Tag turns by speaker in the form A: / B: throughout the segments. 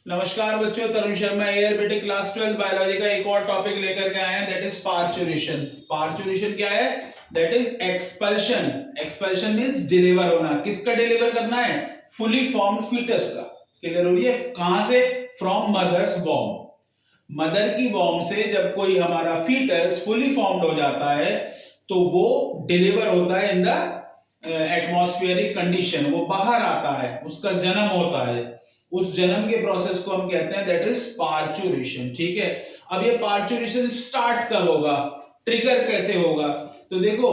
A: नमस्कार बच्चों, तरुण शर्मा एयर बेटे क्लास 12 बायोलॉजी का एक और टॉपिक लेकर के आए हैं, दैट इज पार्चुरेशन। पार्चुरेशन क्या है? That is expulsion. Expulsion means deliver होना। किसका डिलीवर करना है? फुली फॉर्म्ड फीटस का। क्लियर हो रही है? कहां से? From mother's womb. मदर की वॉम्ब से जब कोई हमारा फीटस फुली फॉर्म्ड हो जाता है तो वो डिलीवर होता है इन द एटमॉस्फेरिक कंडीशन, वो बाहर आता है, उसका जन्म होता है। उस जन्म के प्रोसेस को हम कहते हैं दैट इज पार्चुरेशन। ठीक है, अब ये पार्चुरेशन स्टार्ट कब होगा, ट्रिगर कैसे होगा? तो देखो,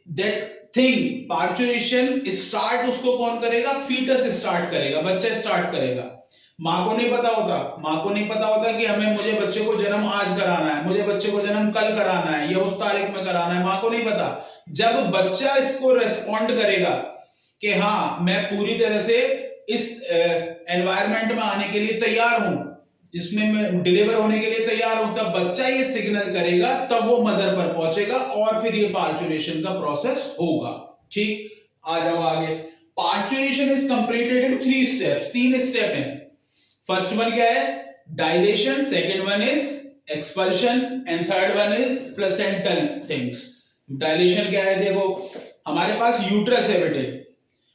A: दैट थिंग पार्चुरेशन स्टार्ट उसको कौन करेगा? फीटस स्टार्ट करेगा, बच्चा स्टार्ट करेगा। माँ को नहीं पता होता, माँ को नहीं पता होता कि मुझे बच्चे को जन्म आज कराना है, मुझे बच्चे को जन्म कल कराना है या उस तारीख में कराना है, माँ को नहीं पता। जब बच्चा इसको रेस्पॉन्ड करेगा कि हाँ मैं पूरी तरह से इस एनवायरनमेंट में आने के लिए तैयार हूं, इसमें मैं डिलीवर होने के लिए तैयार हूं, तब बच्चा ये सिग्नल करेगा, तब वो मदर पर पहुंचेगा और फिर ये पार्चुरेशन का प्रोसेस होगा। ठीक, आ जाओ आगे। Parturition is completed in 3 steps. 3 step हैं। फर्स्ट वन क्या है? Dilation, second one is expulsion and third one is placental things. Dilation क्या है? देखो, हमारे पास यूट्रस है बेटे,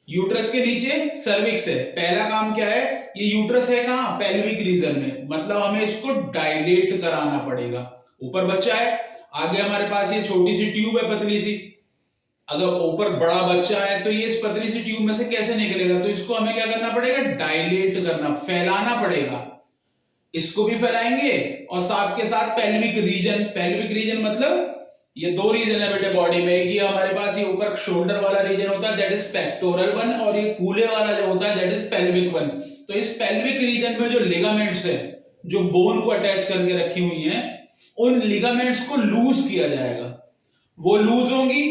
A: यूट्रस के नीचे सर्विक्स है। पहला काम क्या है? ये यूट्रस है कहां? पेल्विक रीजन में, मतलब हमें इसको डायलेट कराना पड़ेगा। ऊपर बच्चा है, आगे हमारे पास ये छोटी सी ट्यूब है, पतली सी। अगर ऊपर बड़ा बच्चा है तो ये इस पतली सी ट्यूब में से कैसे निकलेगा? तो इसको हमें क्या करना पड़ेगा? डायलेट करना, फैलाना पड़ेगा। इसको भी फैलाएंगे और साथ के साथ पेल्विक रीजन। पेल्विक रीजन मतलब ये 2 रीजन है बेटे बॉडी में। एक ये हमारे पास ये ऊपर शोल्डर वाला रीजन होता है दैट इज पेक्टोरल वन, और ये कूल्हे वाला जो होता है दैट इज पेल्विक वन। तो इस पेल्विक रीजन में जो लिगामेंट्स है, जो बोन को अटैच करके रखी हुई हैं, उन लिगामेंट्स को लूज किया जाएगा। वो लूज होंगी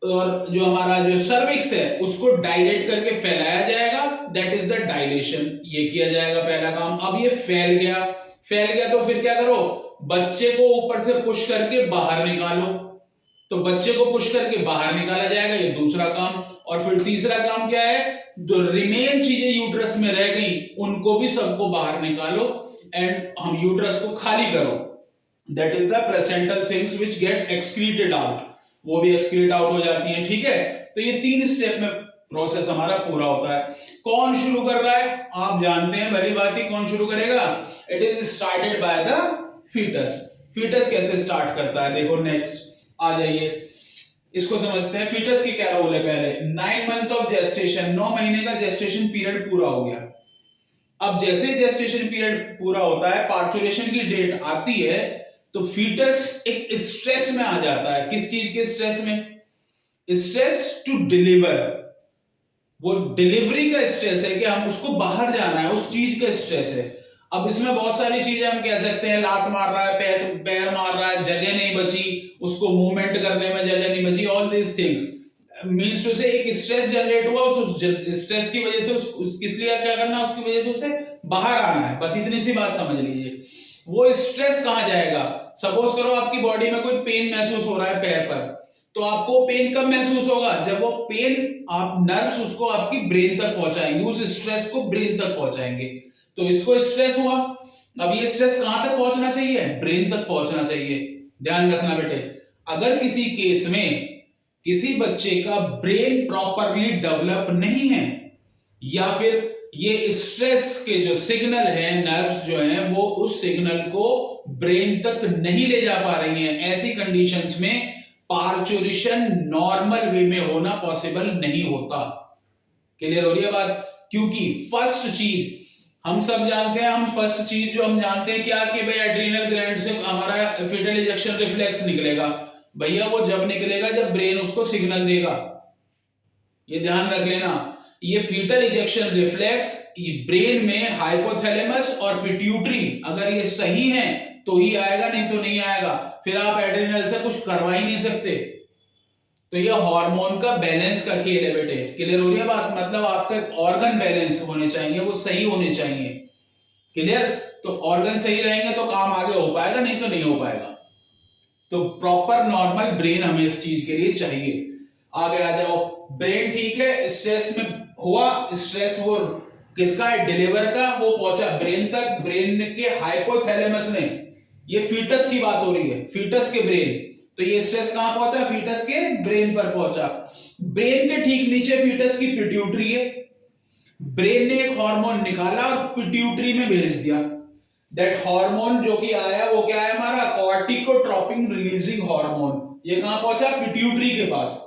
A: और जो हमारा जो सर्विक्स है उसको डायलेट करके फैलाया जाएगा, दैट इज द डायलेशन। ये किया जाएगा पहला काम। अब ये फैल गया, फैल गया तो फिर क्या करो? बच्चे को ऊपर से पुश करके बाहर निकालो। तो बच्चे को पुश करके बाहर निकाला जाएगा, ये दूसरा काम। और फिर तीसरा काम क्या है? जो रिमेन चीजें यूट्रस में रह गई उनको भी सबको बाहर निकालो एंड हम यूट्रस को खाली करो। That is the placental things which get excreted out, वो भी एक्सक्रीट आउट हो जाती हैं। ठीक है, तो ये 3 स्टेप में प्रोसेस हमारा पूरा होता है। कौन शुरू कर रहा है? आप जानते हैं भली बात ही, कौन शुरू करेगा? It is started by the foetus. Foetus कैसे स्टार्ट करता है? देखो नेक्स्ट आ जाइए, इसको समझते हैं। फीटस की क्या रोल है? पहले 9 मंथ ऑफ जेस्टेशन, 9 महीने का जेस्टेशन पीरियड पूरा हो गया। अब जैसे जेस्टेशन पीरियड पूरा होता है, पार्चुरेशन की डेट आती है, तो फीटस एक स्ट्रेस में आ जाता है। किस चीज के स्ट्रेस में? Stress to deliver. वो डिलीवरी का स्ट्रेस है कि हम उसको बाहर जाना है, उस चीज का स्ट्रेस है। अब इसमें बहुत सारी चीजें हम कह सकते हैं, लात मार रहा है, पैर मार रहा है, जगह नहीं बची, उसको मूवमेंट करने में जगह नहीं बची, all this things means to say एक स्ट्रेस जनरेट हुआ, उस स्ट्रेस की वजह से उस किस लिए क्या करना, उसकी वजह से उसे बाहर आना है। बस इतनी सी बात समझ लीजिए। वो स्ट्रेस कहां जाएगा? सपोज करो आपकी बॉडी में कोई पेन महसूस हो रहा है पैर पर, तो आपको पेन कब महसूस होगा? जब वो पेन आप नर्व्स उसको आपकी ब्रेन तक पहुंचाएंगे, उस स्ट्रेस को ब्रेन तक पहुंचाएंगे। तो इसको स्ट्रेस हुआ। अब ये स्ट्रेस कहां तक पहुंचना चाहिए? ब्रेन तक पहुंचना चाहिए। ध्यान रखना बेटे, अगर किसी केस में किसी बच्चे का ब्रेन प्रॉपरली डेवलप नहीं है, या फिर ये स्ट्रेस के जो सिग्नल है, नर्व्स जो हैं, वो उस सिग्नल को ब्रेन तक नहीं ले जा पा रही हैं, ऐसी कंडीशंस में पार्चुरेशन नॉर्मल वे में होना पॉसिबल नहीं होता। क्लियर हो रही है बात? क्योंकि फर्स्ट चीज हम सब जानते हैं, हम फर्स्ट चीज जो हम जानते हैं क्या, कि भाई एड्रीनल ग्लैंड से हमारा फीटल इजेक्शन रिफ्लेक्स निकलेगा। भैया वो जब निकलेगा जब ब्रेन उसको सिग्नल देगा, ये ध्यान रख लेना। ये फीटल इजेक्शन रिफ्लेक्स ब्रेन में हाइपोथैलेमस और पिट्यूटरी अगर ये सही है तो ही आएगा, नहीं तो नहीं आएगा। फिर आप एड्रिनल से कुछ करवा ही नहीं सकते। तो ये हार्मोन का बैलेंस का खेल है बेटे। क्लियर हो रही है बात? मतलब आपके ऑर्गन बैलेंस होने चाहिए, वो सही होने चाहिए। क्लियर? तो ऑर्गन सही रहेंगे तो काम आगे हो पाएगा, नहीं तो नहीं हो पाएगा। तो प्रॉपर नॉर्मल ब्रेन हमें इस चीज के लिए चाहिए। आगे आ जाओ। ब्रेन ठीक है, स्ट्रेस में हुआ, स्ट्रेस वो किसका है, डिलीवर का, वो पहुंचा ब्रेन तक, ब्रेन के हाइपोथैलेमस ने, ये फीटस की बात हो रही है, फीटस के ब्रेन, तो ये स्ट्रेस कहां पहुंचा, फीटस के ब्रेन पर पहुंचा। ब्रेन के ठीक नीचे फीटस की पिट्यूटरी है, ब्रेन ने एक हार्मोन निकाला और पिट्यूटरी में भेज दिया। दैट हार्मोन जो कि आया वो क्या है हमारा, कॉर्टिकोट्रोपिन रिलीजिंग हार्मोन। ये कहां पहुंचा, पिट्यूटरी के पास,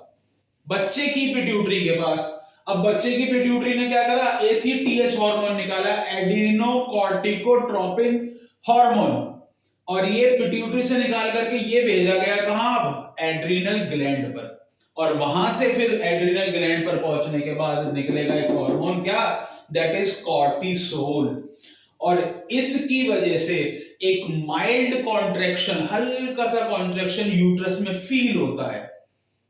A: बच्चे की पिट्यूटरी के पास। अब बच्चे की पिट्यूटरी ने क्या करा, एसीटीएच हार्मोन निकाला, एडिनोकॉर्टिकोट्रोपिन हार्मोन, और ये पिट्यूटरी से निकाल करके ये भेजा गया कहां, अब एड्रिनल ग्लैंड पर, और वहां से फिर एड्रिनल ग्लैंड पर पहुंचने के बाद निकलेगा एक हार्मोन, क्या, दैट इज कॉर्टिसोल। और इसकी वजह से एक माइल्ड कॉन्ट्रैक्शन, हल्का सा कॉन्ट्रैक्शन यूट्रस में फील होता है।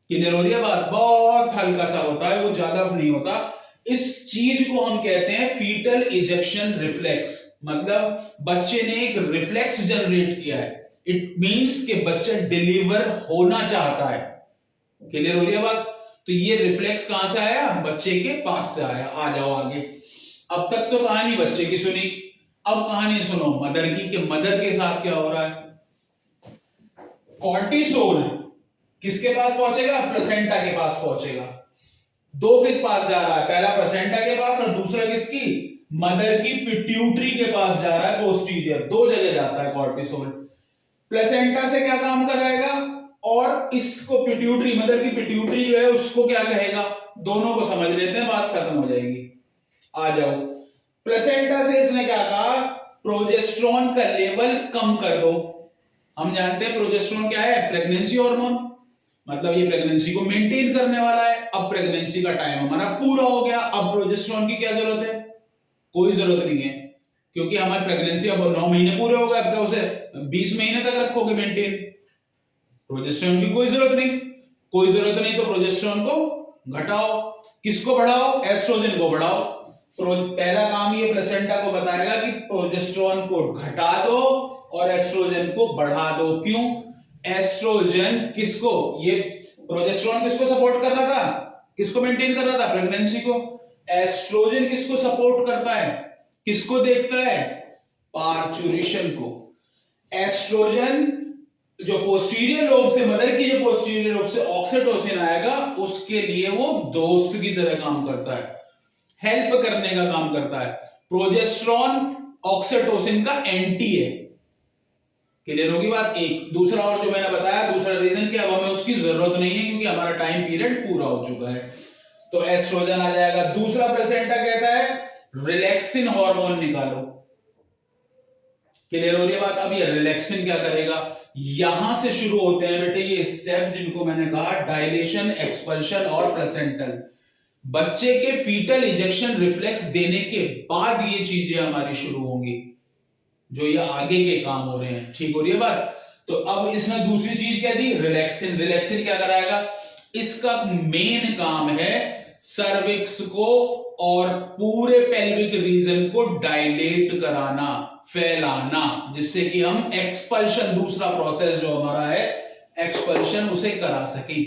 A: क्लियर हो रही है बात, बहुत हल्का सा होता है, वो ज्यादा नहीं होता। इस चीज को हम कहते हैं फीटल इजेक्शन रिफ्लेक्स, मतलब बच्चे ने एक रिफ्लेक्स जनरेट किया है। इट मींस कि बच्चा डिलीवर होना चाहता है। क्लियर हो रही है बात, तो ये रिफ्लेक्स कहां से आया, बच्चे के पास से आया। आ जाओ आगे। अब तक तो कहानी बच्चे की सुनी, अब कहानी सुनो मदर की, कि मदर के साथ क्या हो रहा है। कॉर्टिसोल किसके पास पहुंचेगा, प्लेसेंटा के पास पहुंचेगा। दो के पास जा रहा है, पहला प्लेसेंटा के पास और दूसरा किसकी, मदर की पिट्यूटरी के पास जा रहा है, पोस्टीरियर, दो जगह जाता है कॉर्टिसोल। प्लेसेंटा से क्या काम कराएगा, और इसको पिट्यूटरी, मदर की पिट्यूटरी जो है उसको क्या कहेगा, दोनों को समझ लेते हैं, बात खत्म हो जाएगी। आ जाओ, प्लेसेंटा से इसने क्या कहा, प्रोजेस्टेरोन का लेवल कम कर दो। हम जानते हैं प्रोजेस्टेरोन क्या है, प्रेगनेंसी हार्मोन, मतलब ये प्रेगनेंसी को मेंटेन करने वाला है। अब प्रेगनेंसी का टाइम हमारा पूरा हो गया, अब प्रोजेस्टेरोन की क्या जरूरत है, कोई जरूरत नहीं है, क्योंकि हमारी प्रेगनेंसी अब 9 महीने पूरे हो गए, अब क्या उसे 20 महीने तक रखोगे मेंटेन, प्रोजेस्टेरोन की कोई जरूरत नहीं। कोई जरूरत नहीं तो प्रोजेस्टेरोन को घटाओ, किसको बढ़ाओ, एस्ट्रोजन को बढ़ाओ। पहला काम ये प्लेसेंटा को बताएगा कि प्रोजेस्टेरोन को घटा दो और एस्ट्रोजन को बढ़ा दो। क्यों, एस्ट्रोजन किसको, ये प्रोजेस्टेरोन किसको सपोर्ट कर रहा था, किसको मेंटेन कर रहा था, प्रेगनेंसी को। एस्ट्रोजन किसको सपोर्ट करता है, किसको देखता है, पार्चुरेशन को। एस्ट्रोजन जो पोस्टीरियर लोब से, मदर की जो पोस्टीरियर लोब से ऑक्सीटोसिन आएगा, उसके लिए वो दोस्त की तरह काम करता है, हेल्प करने का काम करता है। प्रोजेस्टेरोन ऑक्सीटोसिन का एंटी है। क्लियर होगी बात। एक दूसरा और जो मैंने बताया, दूसरा रीजन कि अब हमें उसकी जरूरत नहीं है, क्योंकि हमारा टाइम पीरियड पूरा हो चुका है, तो एस्ट्रोजन आ जाएगा। दूसरा प्लेसेंटा कहता है रिलैक्सिन हार्मोन निकालो। क्लियर हो रही है बात। अब ये रिलैक्सिन क्या करेगा, यहां से शुरू होते हैं बेटे ये स्टेप जिनको मैंने कहा, डायलेशन, एक्सपल्शन और प्लेसेंटल। बच्चे के फीटल इजेक्शन रिफ्लेक्स देने के बाद ये चीजें हमारी शुरू होंगी, जो ये आगे के काम हो रहे हैं। ठीक हो रही है बात। तो अब इसमें दूसरी चीज क्या दी, रिलैक्सिन। रिलैक्सिन क्या कराएगा, इसका मेन काम है सर्विक्स को और पूरे पेल्विक रीजन को डायलेट कराना, फैलाना, जिससे कि हम एक्सपल्शन, दूसरा प्रोसेस जो हमारा है एक्सपल्शन, उसे करा सके।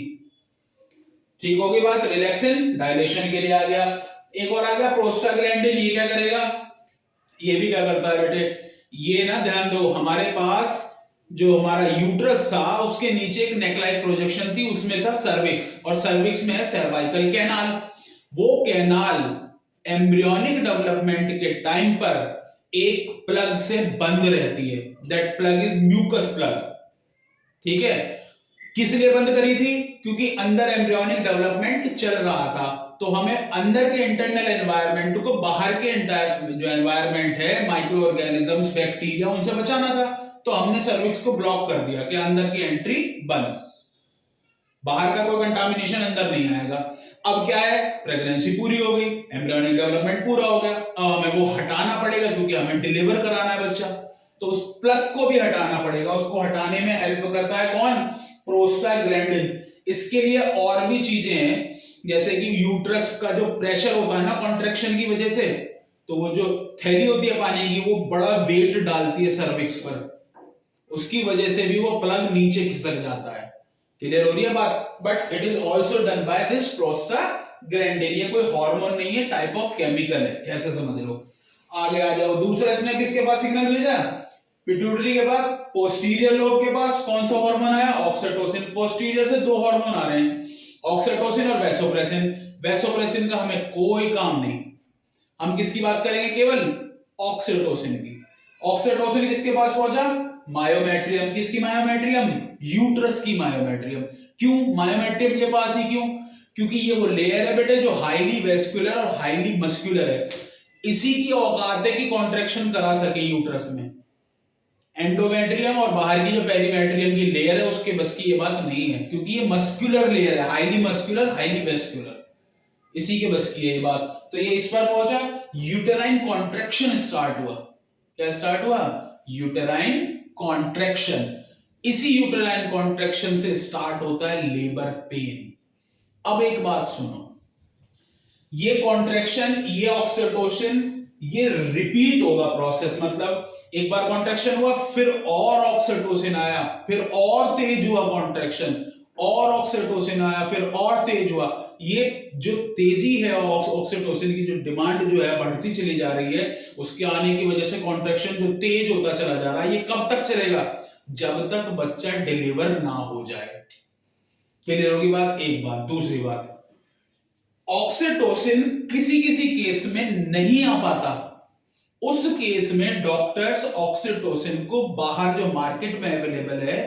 A: ठीक होगी बात। रिलैक्सिन डायलेशन के लिए आ गया। एक और आ गया प्रोस्टाग्लैंडिन। ये क्या करेगा, ये भी क्या करता है बेटे, ये ना ध्यान दो, हमारे पास जो हमारा यूट्रस था उसके नीचे एक नेकलाइक प्रोजेक्शन थी, उसमें था सर्विक्स, और सर्विक्स में है सर्वाइकल कैनाल। वो कैनाल एम्ब्रियोनिक डेवलपमेंट के टाइम पर एक प्लग से बंद रहती है, that plug is mucus plug. ठीक है, किस लिए बंद करी थी, क्योंकि अंदर एम्ब्रियोनिक डेवलपमेंट चल रहा था, तो हमें अंदर के इंटरनल एनवायरनमेंट को बाहर के जो एनवायरनमेंट है, माइक्रो ऑर्गेनिजम्स, बैक्टीरिया, उनसे बचाना था, तो हमने सर्विक्स को ब्लॉक कर दिया कि अंदर की एंट्री बंद, बाहर का कोई कंटामिनेशन अंदर नहीं आएगा। अब क्या है, प्रेगनेंसी पूरी हो गई, एम्ब्रियोनिक डेवलपमेंट पूरा हो गया, अब हमें वो हटाना पड़ेगा क्योंकि हमें डिलीवर कराना है बच्चा, तो उस प्लग को भी हटाना पड़ेगा। उसको हटाने में हेल्प करता है कौन, प्रोस्टाग्लैंडिन। इसके लिए और भी चीजें हैं, जैसे कि यूट्रस का जो प्रेशर होता है ना कॉन्ट्रैक्शन की वजह से, तो वो जो थैली होती है पानी की, वो बड़ा वेट डालती है सर्विक्स पर, उसकी वजह से भी वो प्लग नीचे खिसक जाता है। क्लियर हो रही है बात। But it is also done by this prostaglandin. Grandin, ये कोई हार्मोन नहीं है, टाइप ऑफ केमिकल है, कैसे समझ लो। आगे आ जाओ, दूसरा इसने किसके पास सिग्नल भेजा, पिट्यूटरी के बाद पोस्टीरियर लोब के पास कौन सा हार्मोन आया, ऑक्सीटोसिन। पोस्टीरियर से दो हार्मोन आ रहे हैं, ऑक्सीटोसिन और वैसोप्रेसिन। वैसोप्रेसिन का हमें कोई काम नहीं, हम किसकी बात करेंगे, केवल ऑक्सीटोसिन की। ऑक्सीटोसिन किसके पास पहुंचा, मायोमेट्रियम। किसकी मायोमेट्रियम, यूट्रस की मायोमेट्रियम। क्यों मायोमेट्रियम के पास ही, क्यों, क्योंकि ये वो लेयर है बेटे जो हाईली वेस्कुलर और हाईली मस्कुलर है, इसी की औकात है कि कॉन्ट्रैक्शन करा सके यूट्रस में। एंडोमेट्रियम और बाहर की जो पेरीमेट्रियम की लेयर है उसके बस की ये बात नहीं है, क्योंकि ये मस्कुलर लेयर है, हाईली मस्कुलर हाईली वेस्कुलर, इसी के बस की है ये बात। तो ये इस पर पहुंचा, यूटेराइन कॉन्ट्रैक्शन स्टार्ट हुआ। क्या स्टार्ट हुआ, यूटेराइन कॉन्ट्रैक्शन। इसी यूटेराइन कॉन्ट्रैक्शन से स्टार्ट होता है लेबर पेन। अब एक बात सुनो, ये कॉन्ट्रैक्शन, ये ऑक्सीटोसिन, ये रिपीट होगा प्रोसेस, मतलब एक बार कॉन्ट्रैक्शन हुआ, फिर और ऑक्सीटोसिन आया, फिर और तेज हुआ कॉन्ट्रैक्शन, और ऑक्सीटोसिन आया, फिर और तेज हुआ। ये जो तेजी है ऑक्सीटोसिन की, जो डिमांड जो है बढ़ती चली जा रही है, उसके आने की वजह से कॉन्ट्रैक्शन जो तेज होता चला जा रहा है, ये कब तक चलेगा, जब तक बच्चा डिलीवर ना हो जाए। क्लियर होगी बात, एक बात। दूसरी बात, ऑक्सीटोसिन किसी किसी केस में नहीं आ पाता, उस केस में डॉक्टर्स ऑक्सीटोसिन को बाहर जो मार्केट में अवेलेबल है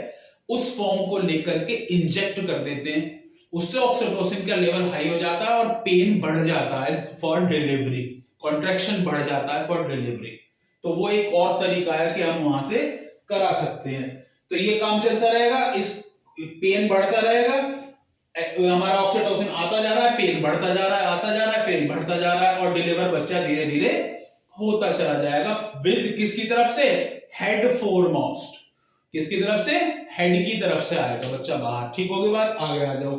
A: उस फॉर्म को लेकर के इंजेक्ट कर देते हैं, उससे ऑक्सीटोसिन का लेवल हाई हो जाता है और पेन बढ़ जाता है फॉर डिलीवरी, कॉन्ट्रैक्शन बढ़ जाता है फॉर डिलीवरी। तो वो एक और तरीका है कि हम वहां से करा सकते हैं। तो ये काम चलता रहेगा, इस पेन बढ़ता रहेगा, हमारा ऑक्सीटोसिन आता जा रहा है, पेन बढ़ता जा रहा है, आता जा रहा है, पेन बढ़ता जा रहा है, और डिलीवर बच्चा धीरे धीरे होता चला जाएगा। विद किसकी तरफ से, हेड फोरमोस्ट, किसकी तरफ से, हेड की तरफ से आएगा बच्चा बाहर। ठीक होगी बात, आगे आ जाओ।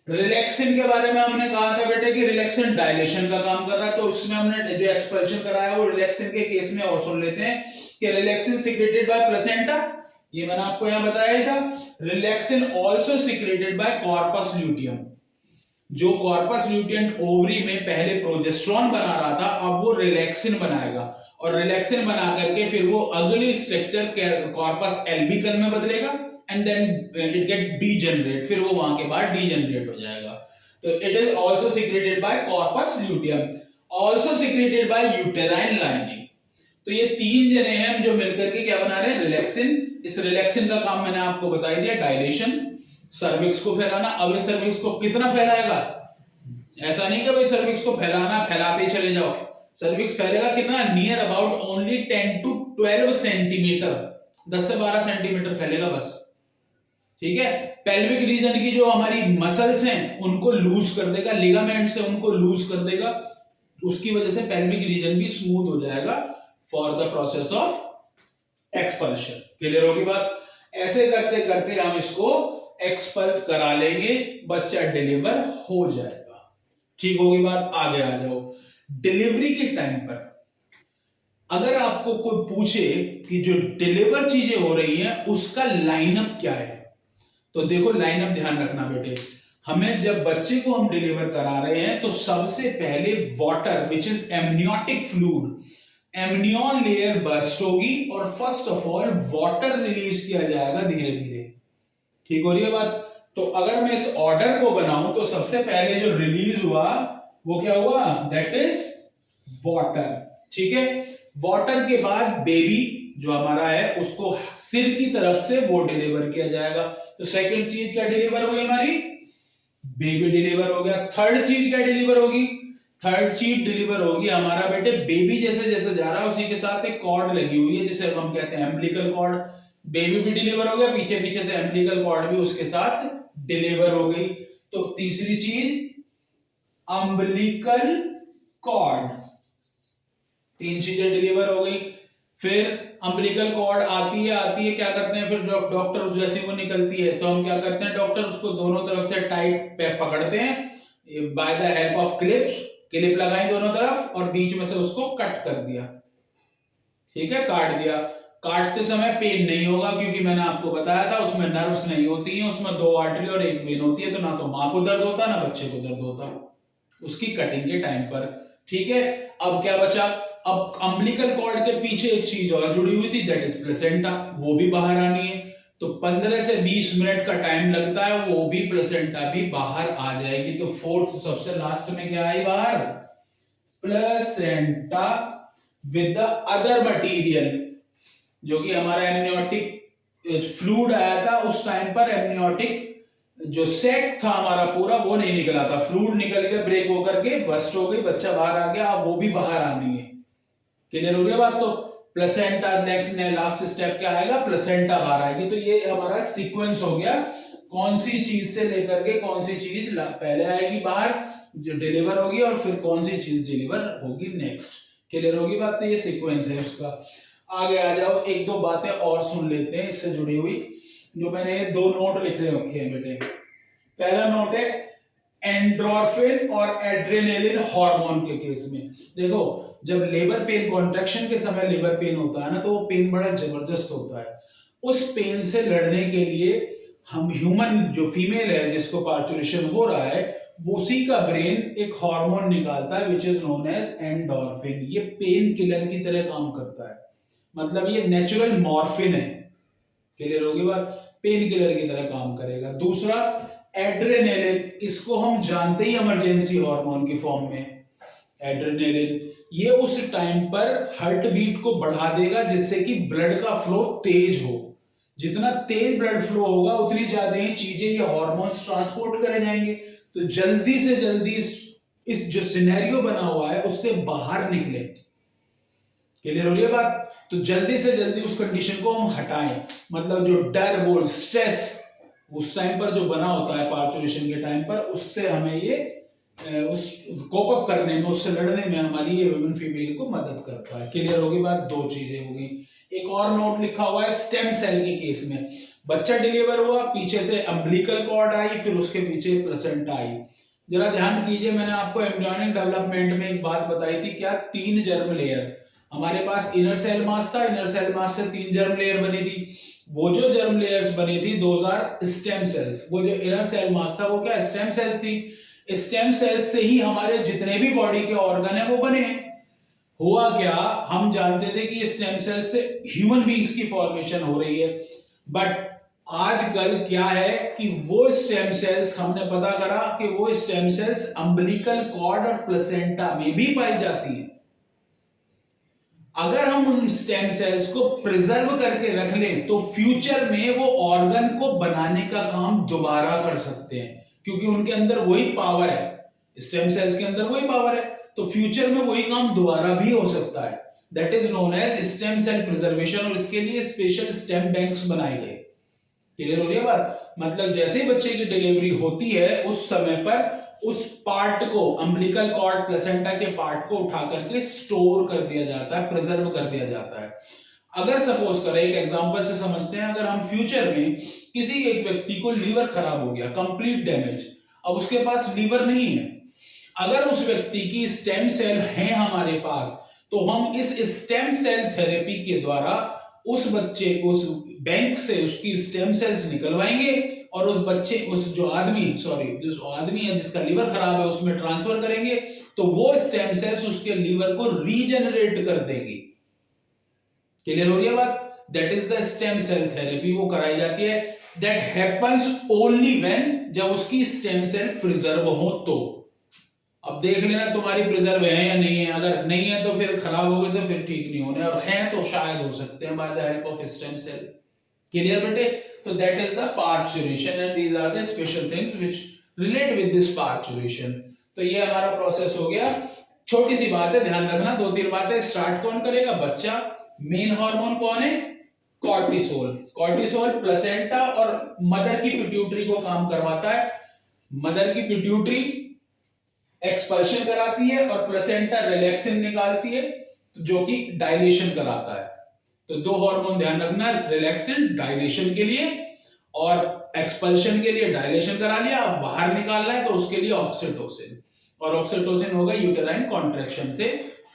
A: रिलैक्सिन के बारे में हमने कहा था बेटे कि रिलैक्सिन डायलेशन का काम कर रहा है, तो उसमें हमने जो एक्सपल्शन कराया वो रिलैक्सिन के केस में। और सुन लेते हैं कि रिलैक्सिन सिक्रेटेड बाय प्लेसेंटा, ये मैंने आपको यहां बताया ही था। Relaxin also secreted by corpus luteum, जो कॉर्पस ल्यूटियम ओवरी में पहले प्रोजेस्टेरोन बना रहा था, अब वो रिलैक्सिन बनाएगा, और रिलैक्सिन बना करके फिर वो अगली स्ट्रक्चर कॉर्पस एल्बिकल में बदलेगा, and then it get degenerate, फिर वो वहां के बाद डीजेनरेट हो जाएगा। तो it is also secreted by corpus luteum, also secreted by uterine lining. तो ये तीन जने हैं जो मिलकर के क्या बना रहे हैं, रिलैक्सिन। इस रिलैक्सिन का काम मैंने आपको बता दिया, डायलेशन, सर्विक्स को फैलाना। अब इस सर्विक्स को कितना फैलाएगा, ऐसा नहीं कि भाई सर्विक्स को फैलाना, फैलाते ही चले जाओ। सर्विक्स फैलेगा कितना, near about only 10 to 12 centimetre, 10 से 12 सेंटीमीटर फैलेगा बस। ठीक है, पेल्विक रीजन की जो हमारी मसल्स हैं उनको लूज कर देगा, लिगामेंट से उनको लूज कर देगा, उसकी वजह से पेल्विक रीजन भी स्मूथ हो जाएगा for the process of expulsion. Clear होगी बात। ऐसे करते करते हम इसको एक्सपल करा लेंगे, बच्चा डिलीवर हो जाएगा। ठीक होगी बात, आगे आ जाओ। डिलीवरी के टाइम पर अगर आपको कोई पूछे कि जो डिलीवर चीजें हो रही हैं उसका लाइनअप क्या है, तो देखो लाइनअप ध्यान रखना बेटे। हमें जब बच्चे को हम डिलीवर करा रहे हैं तो सबसे पहले water which is amniotic fluid, amnion layer burst होगी और first of all water release किया जाएगा धीरे धीरे। ठीक हो रही है बात। तो अगर मैं इस ऑर्डर को बनाऊं तो सबसे पहले जो रिलीज हुआ वो क्या हुआ, दैट इज वाटर। ठीक है, वाटर के बाद बेबी जो हमारा है उसको सिर की तरफ से वो डिलीवर किया जाएगा। तो सेकंड चीज क्या डिलीवर हुई हमारी, बेबी डिलीवर हो गया। थर्ड चीज क्या डिलीवर होगी, थर्ड चीज डिलीवर होगी हमारा बेटे, बेबी जैसे जैसे जा रहा है उसी के साथ एक कॉर्ड लगी हुई है जिसे हम कहते हैं एम्बिलिकल कॉर्ड। बेबी भी डिलीवर हो गया, पीछे पीछे से एम्बिलिकल कॉर्ड भी उसके साथ डिलीवर हो गई। तो तीसरी चीज अम्बिलिकल कॉर्ड, तीन चीजें डिलीवर हो गई। फिर अम्बिलिकल कॉर्ड आती है क्या करते हैं, फिर डॉक्टर जैसे वो निकलती है तो हम क्या करते हैं, डॉक्टर उसको दोनों तरफ से टाइट पे पकड़ते हैं by the help of clips, clip लगाई दोनों तरफ और बीच में से उसको कट कर दिया। ठीक है, काट दिया। काटते समय पेन नहीं होगा क्योंकि मैंने आपको बताया था उसमें नर्व्स नहीं होती हैं, उसमें दो आर्टरी और एक वेन होती है, तो ना तो मां को दर्द होता ना बच्चे को दर्द होता। उसकी कटिंग के टाइम पर। ठीक है, अब क्या बचा, अब अम्बिलिकल कॉर्ड के पीछे एक चीज और जुड़ी हुई थी, दैट इज प्लेसेंटा, वो भी बाहर आनी है। तो 15 से 20 मिनट का टाइम लगता है, वो भी प्लेसेंटा भी बाहर आ जाएगी। तो फोर्थ सबसे लास्ट में क्या आई बाहर, placenta with the other material, जो कि हमारा एमनियोटिक फ्लूइड आया था उस टाइम पर, एमनियोटिक जो सेक था हमारा पूरा वो नहीं निकला था, फ्लूइड निकल के ब्रेक होकर के बस्ट हो गई, बच्चा बाहर आ गया, अब वो भी बाहर आनी है। क्लियर हो गया बात। तो प्लेसेंटा नेक्स्ट ने लास्ट स्टेप क्या आएगा, प्लेसेंटा बाहर आएगी। तो ये हमारा सीक्वेंस हो गया, कौन सी चीज से लेकर के कौन सी चीज पहले आएगी बाहर जो डिलीवर होगी, और फिर कौन सी चीज डिलीवर होगी नेक्स्ट। क्लियर होगी बात। तो ये सीक्वेंस है उसका। आगे आ जाओ, एक दो बातें और सुन लेते हैं इससे जुड़ी हुई, जो मैंने दो नोट लिख रखे हैं बेटे। पहला नोट है एंड्रोफिन और एड्रेनालिन हार्मोन के केस में। देखो, जब लेबर पेन, कॉन्ट्रैक्शन के समय लेबर पेन होता है ना, तो वो पेन बड़ा जबरदस्त होता है। उस पेन से लड़ने के लिए हम ह्यूमन जो फीमेल है जिसको पार्चुरेशन हो रहा है, उसी का ब्रेन एक हार्मोन निकालता है which is known as endorphin. ये पेन किलर की तरह काम करता है, मतलब ये नेचुरल मॉर्फिन है। क्लियर होगी बात, पेन किलर की तरह काम करेगा। दूसरा एड्रेनालिन, इसको हम जानते ही इमरजेंसी हार्मोन की फॉर्म में। एड्रेनालिन ये उस टाइम पर हार्ट बीट को बढ़ा देगा जिससे कि ब्लड का फ्लो तेज हो। जितना तेज ब्लड फ्लो होगा उतनी ज्यादा ही चीजें ये हार्मोन्स ट्रांसपोर्ट करे जाएंगे। तो जल्दी से जल्दी इस जो सिनेरियो बना हुआ है उससे बाहर निकले। क्लियर हो गई बात। तो जल्दी से जल्दी उस कंडीशन को हम हटाएं, मतलब जो डर, वो स्ट्रेस उस टाइम पर जो बना होता है पार्चुरेशन के टाइम पर, उससे हमें ये उस कोप अप करने में, उससे लड़ने में हमारी ये वुमेन फीमेल को मदद करता है। क्लियर होगी बात। दो चीजें हो गई। एक और नोट लिखा हुआ है स्टेम सेल के केस में। बच्चा डिलीवर हुआ, पीछे से अम्बिलिकल कॉर्ड आई, फिर उसके पीछे प्लेसेंटा आई। जरा ध्यान कीजिए, मैंने आपको एम्ब्रियोनिक डेवलपमेंट में एक बात बताई थी, क्या, 3 जर्म लेयर हमारे पास। इनर सेल मास था, इनर सेल मास से 3 जर्म लेयर बनी थी। वो जो जर्म लेयर्स बनी थी 2000 स्टेम सेल्स, वो जो इनर सेल मास था वो क्या, स्टेम सेल्स थी। स्टेम सेल्स से ही हमारे जितने भी बॉडी के ऑर्गन है वो बने। हुआ क्या, हम जानते थे कि स्टेम सेल्स से ह्यूमन बीइंग्स की फॉर्मेशन हो रही है, बट आजकल क्या है कि वो स्टेम सेल्स हमने पता करा कि वो स्टेम सेल्स अम्बिलिकल कॉर्ड और प्लेसेंटा में भी पाई जाती है। अगर हम उन स्टेम सेल्स को प्रिजर्व करके रख लें तो फ्यूचर में वो ऑर्गन को बनाने का काम दोबारा कर सकते हैं, क्योंकि उनके अंदर वही पावर है, स्टेम सेल्स के अंदर वही पावर है। तो फ्यूचर में वही काम दोबारा भी हो सकता है। That is known as stem cell preservation, और इसके लिए स्पेशल स्टेम बैंक्स बनाए गए। क्लियर हो रही है बात। मतलब जैसे ही बच्चे की डिलीवरी होती है उस समय पर उस पार्ट को, अम्बिलिकल कॉर्ड प्लेसेंटा के पार्ट को उठा करके स्टोर कर दिया जाता है, प्रिजर्व कर दिया जाता है। अगर सपोज करें, एक एग्जांपल से समझते हैं, अगर हम फ्यूचर में किसी एक व्यक्ति को लीवर खराब हो गया, कंप्लीट डैमेज, अब उसके पास लीवर नहीं है, अगर उस व्यक्ति की स्टेम सेल है हमारे पास, तो हम इस स्टेम सेल थेरेपी के द्वारा उस बच्चे, उस बैंक से उसकी स्टेम सेल्स निकलवाएंगे और उस बच्चे, उस जो आदमी है जिसका लीवर खराब है उसमें ट्रांसफर करेंगे, तो वो स्टेम सेल्स उसके लीवर को रीजनरेट कर देंगी। क्लियर हो गया बात। That is the stem cell therapy, वो कराई जाती है। दैट हैपेंस ओनली व्हेन, जब उसकी स्टेम सेल प्रिजर्व हो। तो अब देख लेना तुम्हारी प्रिजर्व है या नहीं है, अगर नहीं है तो फिर खराब हो गए तो फिर ठीक नहीं होने, और है तो शायद हो सकते हैं by the help of stem cell. Clear बेटे। तो that is the parturition and these are the special things which relate with this parturition. तो ये हमारा प्रोसेस हो गया। छोटी सी बात है, ध्यान रखना, 2-3 बातें। स्टार्ट कौन करेगा, बच्चा। मेन हार्मोन कौन है, कॉर्टिसोल। कॉर्टिसोल प्लेसेंटा और मदर की पिट्यूटरी को काम करवाता है। मदर की पिट्यूटरी एक्सपल्शन कराती है और प्लेसेंटा रिलैक्सिन निकालती है, जो कि डायलेशन कराता है। तो 2 हार्मोन ध्यान रखना, रिलैक्सिन डायलेशन के लिए और एक्सपल्शन के लिए। डायलेशन करा लिया, अब बाहर निकालना है तो उसके लिए ऑक्सीटोसिन, और ऑक्सीटोसिन होगा यूटेराइन कॉन्ट्रैक्शन से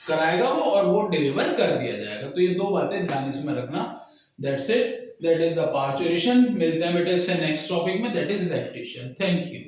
A: कराएगा वो, और वो डिलीवर कर दिया जाएगा। तो ये 2 बातें ध्यान इसमें रखना। That's it, that is the parturition. मिलते हैं बेटे इससे नेक्स्ट टॉपिक में, that is lactation. Thank you.